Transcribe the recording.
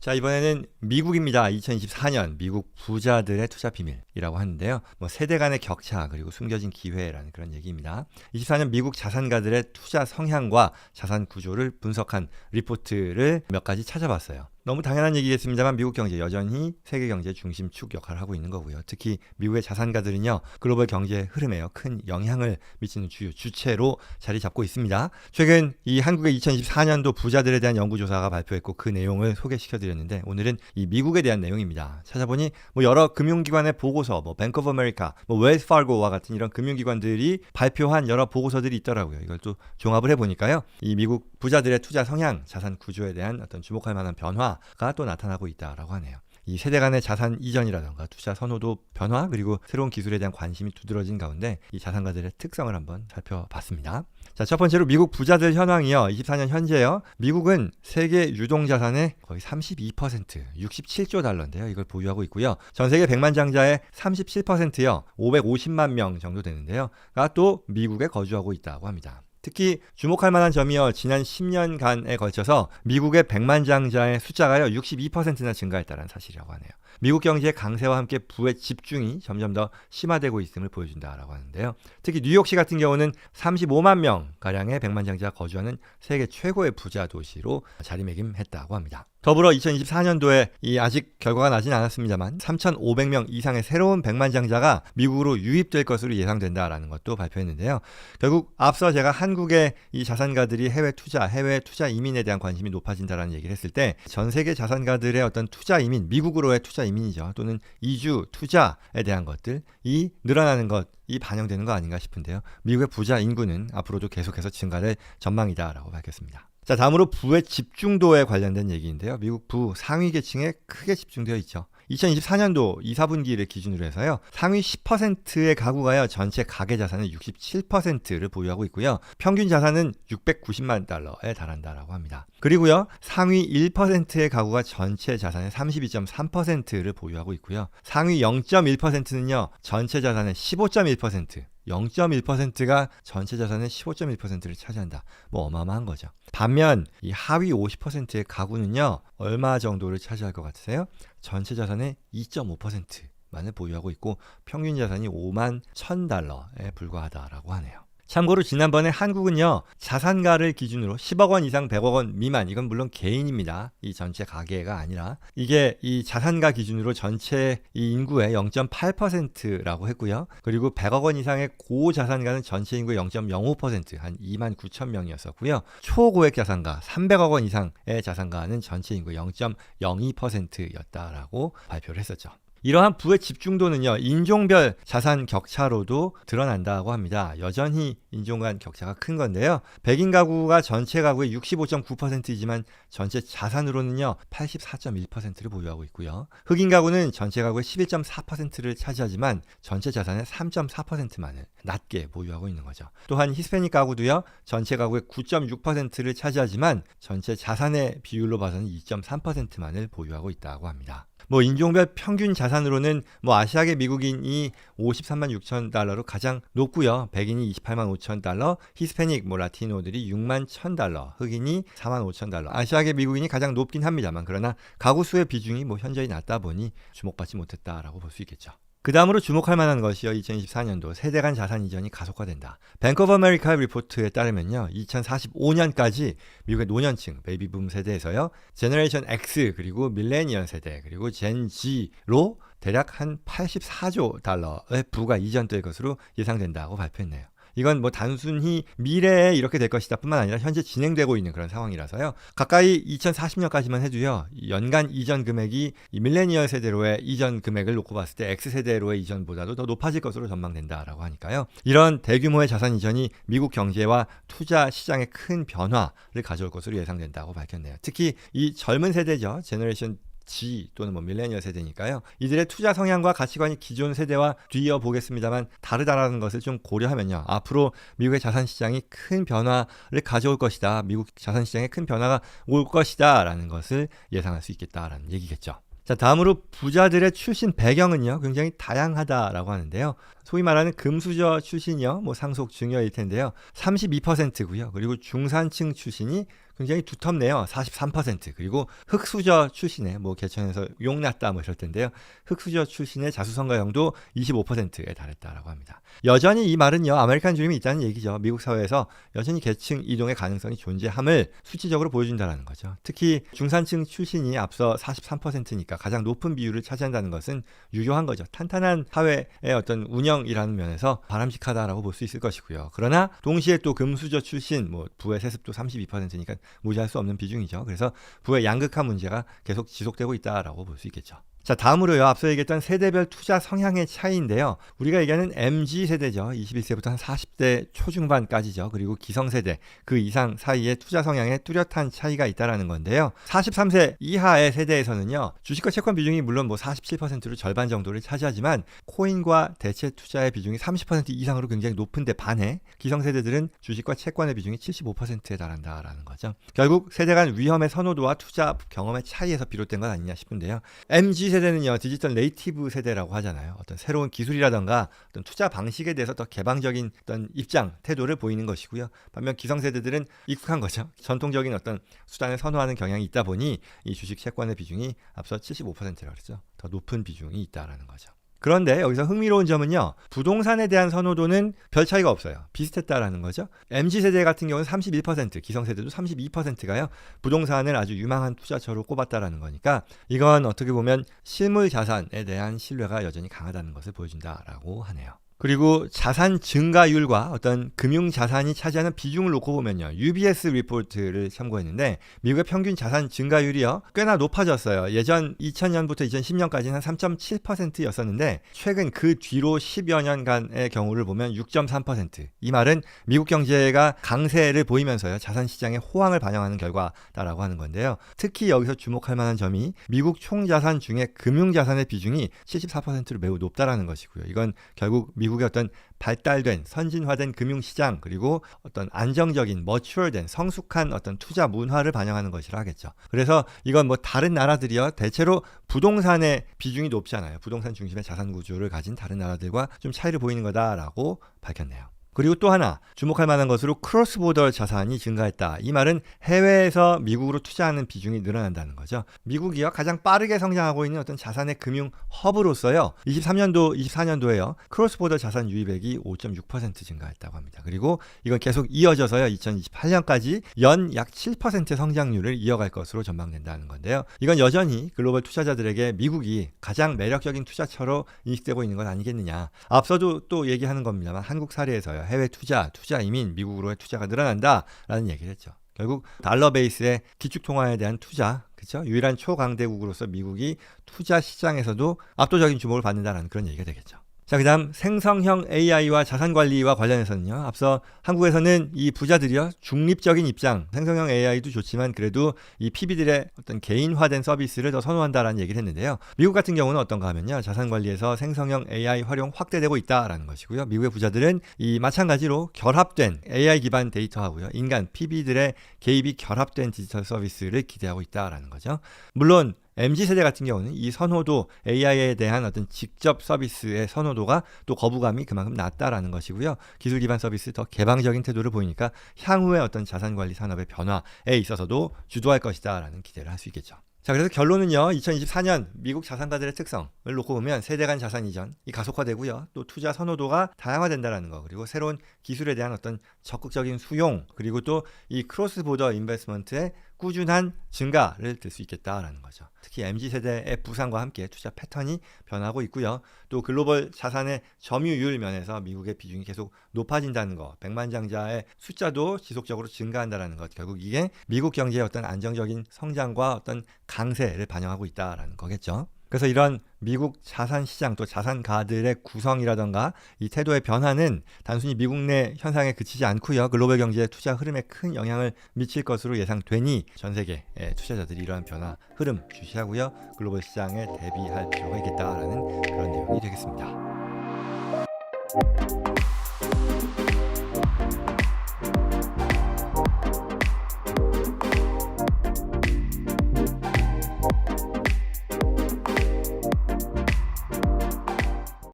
자, 이번에는 미국입니다. 2024년 미국 부자들의 투자 비밀이라고 하는데요. 세대 간의 격차 그리고 숨겨진 기회라는 그런 얘기입니다. 24년 미국 자산가들의 투자 성향과 자산 구조를 분석한 리포트를 몇 가지 찾아봤어요. 너무 당연한 얘기겠습니다만 미국 경제 여전히 세계 경제 중심축 역할을 하고 있는 거고요. 특히 미국의 자산가들은요, 글로벌 경제 흐름에 큰 영향을 미치는 주요 주체로 자리 잡고 있습니다. 최근 이 한국의 2024년도 부자들에 대한 연구조사가 발표했고 그 내용을 소개시켜드렸는데 오늘은 이 미국에 대한 내용입니다. 찾아보니 여러 금융기관의 보고서, 뱅크 오브 아메리카, 웰스 파고와 같은 이런 금융기관들이 발표한 여러 보고서들이 있더라고요. 이걸 또 종합을 해보니까요, 이 미국 부자들의 투자 성향, 자산 구조에 대한 어떤 주목할 만한 변화가 또 나타나고 있다라고 하네요. 이 세대 간의 자산 이전이라던가 투자 선호도 변화 그리고 새로운 기술에 대한 관심이 두드러진 가운데 이 자산가들의 특성을 한번 살펴봤습니다. 자, 첫 번째로 미국 부자들 현황이요. 24년 현재요. 미국은 세계 유동자산의 거의 32%, 67조 달러인데요. 이걸 보유하고 있고요. 전 세계 100만 장자의 37%요. 550만 명 정도 되는데요.가 또 미국에 거주하고 있다고 합니다. 특히 주목할 만한 점이요. 지난 10년간에 걸쳐서 미국의 100만 장자의 숫자가요. 62%나 증가했다는 사실이라고 하네요. 미국 경제의 강세와 함께 부의 집중이 점점 더 심화되고 있음을 보여준다라고 하는데요. 특히 뉴욕시 같은 경우는 35만 명가량의 100만 장자가 거주하는 세계 최고의 부자 도시로 자리매김했다고 합니다. 더불어 2024년도에 아직 결과가 나진 않았습니다만 3,500명 이상의 새로운 100만 장자가 미국으로 유입될 것으로 예상된다라는 것도 발표했는데요. 결국 앞서 제가 한국의 이 자산가들이 해외 투자 이민에 대한 관심이 높아진다라는 얘기를 했을 때 전 세계 자산가들의 어떤 투자 이민, 미국으로의 투자 이민이죠. 또는 이주 투자에 대한 것들이 늘어나는 것이 반영되는 거 아닌가 싶은데요. 미국의 부자 인구는 앞으로도 계속해서 증가될 전망이다라고 밝혔습니다. 자, 다음으로 부의 집중도에 관련된 얘기인데요. 미국 부 상위 계층에 크게 집중되어 있죠. 2024년도 2, 4분기를 기준으로 해서요. 상위 10%의 가구가요. 전체 가계 자산의 67%를 보유하고 있고요. 평균 자산은 690만 달러에 달한다라고 합니다. 그리고요. 상위 1%의 가구가 전체 자산의 32.3%를 보유하고 있고요. 상위 0.1%는요. 전체 자산의 15.1%, 0.1%가 전체 자산의 15.1%를 차지한다. 어마어마한 거죠. 반면 이 하위 50%의 가구는요. 얼마 정도를 차지할 것 같으세요? 전체 자산의 2.5%만을 보유하고 있고 평균 자산이 5만 1,000달러에 불과하다라고 하네요. 참고로 지난번에 한국은요, 자산가를 기준으로 10억 원 이상 100억 원 미만, 이건 물론 개인입니다. 이 전체 가계가 아니라 이게 이 자산가 기준으로 전체 이 인구의 0.8%라고 했고요. 그리고 100억 원 이상의 고자산가는 전체 인구의 0.05%, 한 2만 9천 명이었었고요. 초고액 자산가 300억 원 이상의 자산가는 전체 인구의 0.02%였다라고 발표를 했었죠. 이러한 부의 집중도는요, 인종별 자산 격차로도 드러난다고 합니다. 여전히 인종 간 격차가 큰 건데요. 백인 가구가 전체 가구의 65.9%이지만 전체 자산으로는요, 84.1%를 보유하고 있고요. 흑인 가구는 전체 가구의 11.4%를 차지하지만 전체 자산의 3.4%만을 낮게 보유하고 있는 거죠. 또한 히스패닉 가구도요, 전체 가구의 9.6%를 차지하지만 전체 자산의 비율로 봐서는 2.3%만을 보유하고 있다고 합니다. 인종별 평균 자산으로는 아시아계 미국인이 53만 6천 달러로 가장 높고요. 백인이 28만 5천 달러, 히스패닉 라티노들이 6만 1천 달러, 흑인이 4만 5천 달러. 아시아계 미국인이 가장 높긴 합니다만 그러나 가구 수의 비중이 현저히 낮다 보니 주목받지 못했다라고 볼 수 있겠죠. 그 다음으로 주목할 만한 것이요. 2024년도 세대 간 자산 이전이 가속화된다. 뱅크 오브 아메리카 리포트에 따르면요. 2045년까지 미국의 노년층, 베이비붐 세대에서요. 제너레이션 X 그리고 밀레니얼 세대 그리고 젠 G로 대략 한 84조 달러의 부가 이전될 것으로 예상된다고 발표했네요. 이건 단순히 미래에 이렇게 될 것이다 뿐만 아니라 현재 진행되고 있는 그런 상황이라서요. 가까이 2040년까지만 해도요. 연간 이전 금액이 이 밀레니얼 세대로의 이전 금액을 놓고 봤을 때 X세대로의 이전보다도 더 높아질 것으로 전망된다라고 하니까요. 이런 대규모의 자산 이전이 미국 경제와 투자 시장에 큰 변화를 가져올 것으로 예상된다고 밝혔네요. 특히 이 젊은 세대죠. 제너레이션 G 또는 밀레니얼 세대니까요. 이들의 투자 성향과 가치관이 기존 세대와 뒤이어 보겠습니다만 다르다라는 것을 좀 고려하면요. 앞으로 미국의 자산 시장이 큰 변화를 가져올 것이다. 미국 자산 시장에 큰 변화가 올 것이다 라는 것을 예상할 수 있겠다라는 얘기겠죠. 자, 다음으로 부자들의 출신 배경은요, 굉장히 다양하다라고 하는데요. 소위 말하는 금수저 출신이요, 상속 중요일 텐데요. 32%고요. 그리고 중산층 출신이 굉장히 두텁네요. 43%. 그리고 흑수저 출신의 뭐 개천에서 용났다 뭐 이럴 텐데요. 흑수저 출신의 자수성가형도 25%에 달했다라고 합니다. 여전히 이 말은요, 아메리칸 드림이 있다는 얘기죠. 미국 사회에서 여전히 계층 이동의 가능성이 존재함을 수치적으로 보여준다는 거죠. 특히 중산층 출신이 앞서 43%니까 가장 높은 비율을 차지한다는 것은 유효한 거죠. 탄탄한 사회의 어떤 운영이라는 면에서 바람직하다라고 볼 수 있을 것이고요. 그러나 동시에 또 금수저 출신, 뭐 부의 세습도 32%니까 무시할 수 없는 비중이죠. 그래서 부의 양극화 문제가 계속 지속되고 있다라고 볼 수 있겠죠. 자, 다음으로요. 앞서 얘기했던 세대별 투자 성향의 차이인데요. 우리가 얘기하는 MZ세대죠. 21세부터 한 40대 초중반까지죠. 그리고 기성세대, 그 이상 사이에 투자 성향에 뚜렷한 차이가 있다라는 건데요. 43세 이하의 세대에서는요. 주식과 채권 비중이 물론 뭐 47%로 절반 정도를 차지하지만 코인과 대체 투자의 비중이 30% 이상으로 굉장히 높은데 반해 기성세대들은 주식과 채권의 비중이 75%에 달한다라는 거죠. 결국 세대 간 위험의 선호도와 투자 경험의 차이에서 비롯된 것 아니냐 싶은데요. MZ 세대는요, 디지털 네이티브 세대라고 하잖아요. 어떤 새로운 기술이라던가 어떤 투자 방식에 대해서 더 개방적인 어떤 입장, 태도를 보이는 것이고요. 반면 기성세대들은 익숙한 거죠. 전통적인 어떤 수단을 선호하는 경향이 있다 보니 이 주식 채권의 비중이 앞서 75%라고 그랬죠. 더 높은 비중이 있다라는 거죠. 그런데 여기서 흥미로운 점은요. 부동산에 대한 선호도는 별 차이가 없어요. 비슷했다라는 거죠. MZ세대 같은 경우는 31%, 기성세대도 32%가요. 부동산을 아주 유망한 투자처로 꼽았다라는 거니까 이건 어떻게 보면 실물 자산에 대한 신뢰가 여전히 강하다는 것을 보여준다라고 하네요. 그리고 자산 증가율과 어떤 금융 자산이 차지하는 비중을 놓고 보면요. UBS 리포트를 참고했는데 미국의 평균 자산 증가율이요. 꽤나 높아졌어요. 예전 2000년부터 2010년까지는 한 3.7%였었는데 최근 그 뒤로 10여 년간의 경우를 보면 6.3%. 이 말은 미국 경제가 강세를 보이면서요. 자산 시장의 호황을 반영하는 결과다라고 하는 건데요. 특히 여기서 주목할 만한 점이 미국 총 자산 중에 금융 자산의 비중이 74%로 매우 높다라는 것이고요. 이건 결국 미국의 어떤 발달된 선진화된 금융시장 그리고 어떤 안정적인 머추얼된 성숙한 어떤 투자 문화를 반영하는 것이라 하겠죠. 그래서 이건 뭐 다른 나라들이요 대체로 부동산의 비중이 높잖아요. 부동산 중심의 자산 구조를 가진 다른 나라들과 좀 차이를 보이는 거다라고 밝혔네요. 그리고 또 하나 주목할 만한 것으로 크로스보더 자산이 증가했다. 이 말은 해외에서 미국으로 투자하는 비중이 늘어난다는 거죠. 미국이요 가장 빠르게 성장하고 있는 어떤 자산의 금융 허브로서요. 23년도, 24년도에요. 크로스보더 자산 유입액이 5.6% 증가했다고 합니다. 그리고 이건 계속 이어져서요. 2028년까지 연 약 7% 성장률을 이어갈 것으로 전망된다는 건데요. 이건 여전히 글로벌 투자자들에게 미국이 가장 매력적인 투자처로 인식되고 있는 건 아니겠느냐. 앞서도 또 얘기하는 겁니다만 한국 사례에서요. 해외 투자 이민, 미국으로의 투자가 늘어난다라는 얘기를 했죠. 결국 달러 베이스의 기축통화에 대한 투자, 그렇죠? 유일한 초강대국으로서 미국이 투자 시장에서도 압도적인 주목을 받는다라는 그런 얘기가 되겠죠. 자, 그다음 생성형 AI와 자산관리와 관련해서는요. 앞서 한국에서는 이 부자들이요. 중립적인 입장, 생성형 AI도 좋지만 그래도 이 PB들의 어떤 개인화된 서비스를 더 선호한다라는 얘기를 했는데요. 미국 같은 경우는 어떤가 하면요. 자산관리에서 생성형 AI 활용 확대되고 있다라는 것이고요. 미국의 부자들은 이 마찬가지로 결합된 AI 기반 데이터하고요. 인간 PB들의 개입이 결합된 디지털 서비스를 기대하고 있다라는 거죠. 물론 MZ세대 같은 경우는 이 선호도 AI에 대한 어떤 직접 서비스의 선호도가 또 거부감이 그만큼 낮다라는 것이고요. 기술 기반 서비스 더 개방적인 태도를 보이니까 향후의 어떤 자산관리 산업의 변화에 있어서도 주도할 것이다라는 기대를 할 수 있겠죠. 자, 그래서 결론은요. 2024년 미국 자산가들의 특성을 놓고 보면 세대 간 자산 이전이 가속화되고요. 또 투자 선호도가 다양화된다라는 거. 그리고 새로운 기술에 대한 어떤 적극적인 수용, 그리고 또 이 크로스 보더 인베스트먼트의 꾸준한 증가를 들 수 있겠다라는 거죠. 특히 MZ세대의 부상과 함께 투자 패턴이 변하고 있고요. 또 글로벌 자산의 점유율 면에서 미국의 비중이 계속 높아진다는 거, 백만장자의 숫자도 지속적으로 증가한다는 것, 결국 이게 미국 경제의 어떤 안정적인 성장과 어떤 강세를 반영하고 있다라는 거겠죠. 그래서 이런 미국 자산 시장 또 자산가들의 구성이라던가 이 태도의 변화는 단순히 미국 내 현상에 그치지 않고요. 글로벌 경제의 투자 흐름에 큰 영향을 미칠 것으로 예상되니 전 세계의 투자자들이 이러한 변화 흐름 주시하고요. 글로벌 시장에 대비할 필요가 있겠다라는 그런 내용이 되겠습니다.